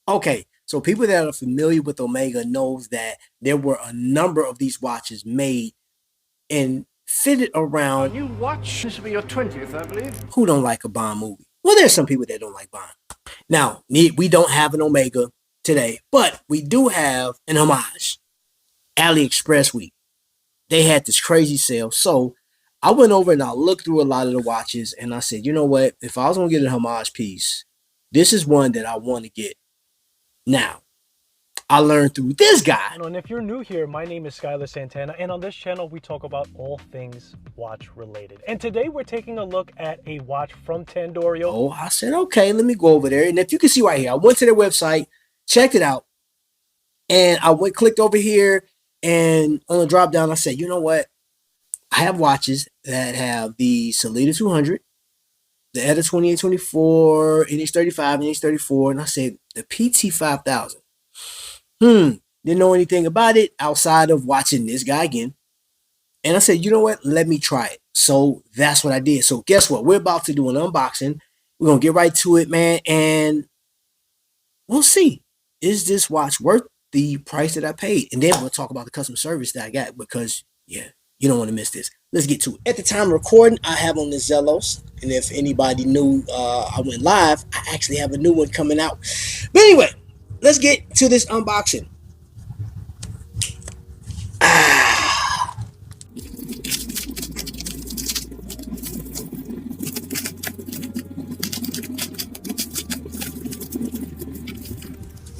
Okay, so people that are familiar with Omega knows that there were a number of these watches made and fitted around. New watch. This will be your 20th, I believe. Who don't like a Bond movie? Well, there's some people that don't like Bond. Now, we don't have an Omega today, but we do have an Homage. AliExpress week. They had this crazy sale. So I went over and I looked through a lot of the watches and I said, you know what? If I was going to get a Homage piece, this is one that I want to get. Now, I learned through this guy. And if you're new here, my name is Skylar Santana, and on this channel, we talk about all things watch related. And today we're taking a look at a watch from Tandorio. Oh, I said, okay, let me go over there. And if you can see right here, I went to their website, checked it out, and I clicked over here, and on the drop down, I said, you know what? I have watches that have the Salida 200, the ETA 2824, NH35, NH34, and I said the PT 5000. Didn't know anything about it outside of watching this guy again. And I said, you know what? Let me try it. So that's what I did. So guess what? We're about to do an unboxing. We're going to get right to it, man. And we'll see. Is this watch worth the price that I paid? And then we'll talk about the customer service that I got because, yeah, you don't want to miss this. Let's get to it. At the time of recording, I have on the Zellos. And if anybody knew I went live, I actually have a new one coming out. But anyway, let's get to this unboxing.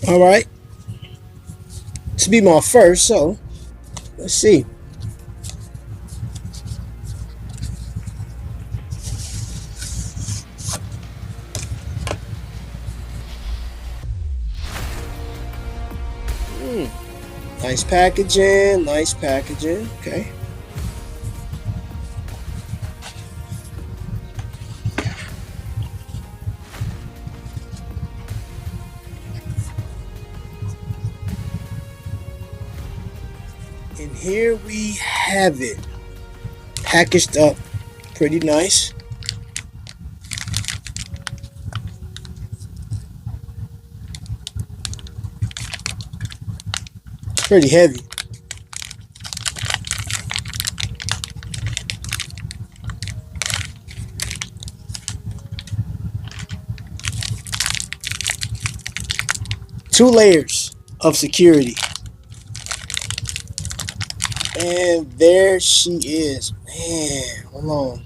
All right. This will be my first, so let's see. Nice packaging, nice packaging. Okay. And here we have it. Packaged up pretty nice. Pretty heavy. Two layers of security. And there she is. Man, hold on.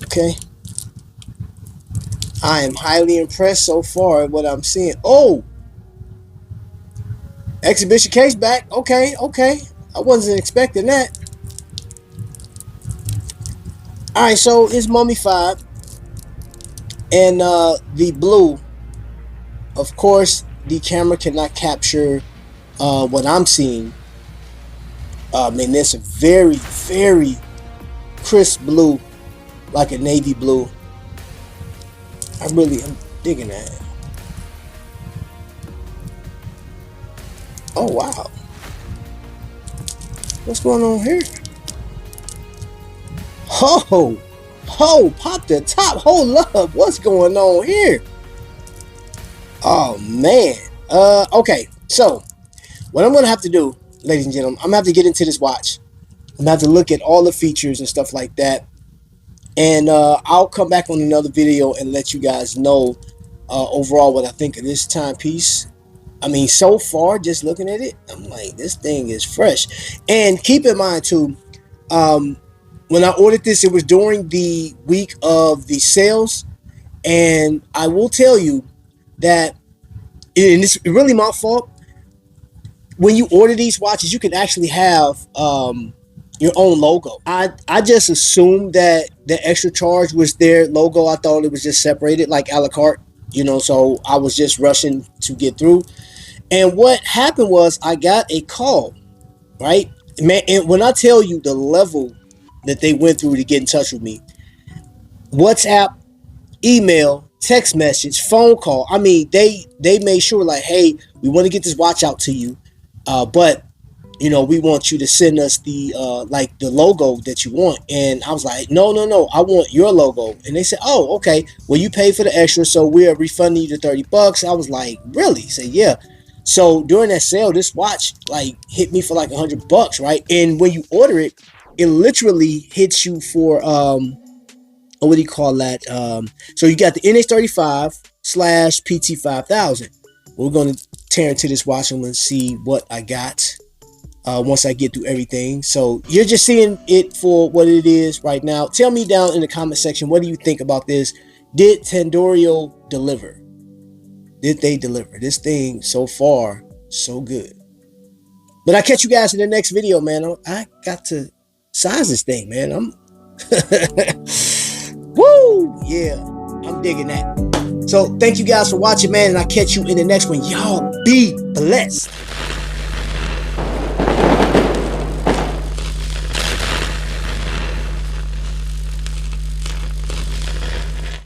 Okay. I am highly impressed so far at what I'm seeing. Oh! Exhibition case back. Okay, okay. I wasn't expecting that. Alright, so it's mummified. And the blue. Of course, the camera cannot capture what I'm seeing. I mean, it's a very, very crisp blue. Like a navy blue. I'm digging that. Oh wow, what's going on here? Pop the top. Hold up, what's going on here? Oh man. Okay, so what I'm gonna have to do, ladies and gentlemen, I'm gonna have to get into this watch. I'm gonna have to look at all the features and stuff like that, and I'll come back on another video and let you guys know overall what I think of this timepiece. I mean, so far, just looking at it, I'm like, this thing is fresh. And keep in mind, too, when I ordered this, it was during the week of the sales. And I will tell you that, and it's really my fault, when you order these watches, you can actually have your own logo. I just assumed that the extra charge was their logo. I thought it was just separated, like a la carte, you know, so I was just rushing to get through. And what happened was I got a call, right? Man, and when I tell you the level that they went through to get in touch with me, WhatsApp, email, text message, phone call. I mean, they made sure like, hey, we want to get this watch out to you, but we want you to send us the like the logo that you want. And I was like, no, I want your logo. And they said, oh, okay, well, you pay for the extra, so we're refunding you the $30. I was like, really? He said, yeah. So during that sale, this watch like hit me for like $100, right? And when you order it, it literally hits you for what do you call that? So you got the NH35/PT5000. We're gonna tear into this watch and let's see what I got once I get through everything. So you're just seeing it for what it is right now. Tell me down in the comment section, what do you think about this? Did Tandorio deliver? Did they deliver? This thing so far, so good. But I catch you guys in the next video, man. I got to size this thing, man. I'm woo, yeah, I'm digging that. So thank you guys for watching, man, and I'll catch you in the next one. Y'all be blessed.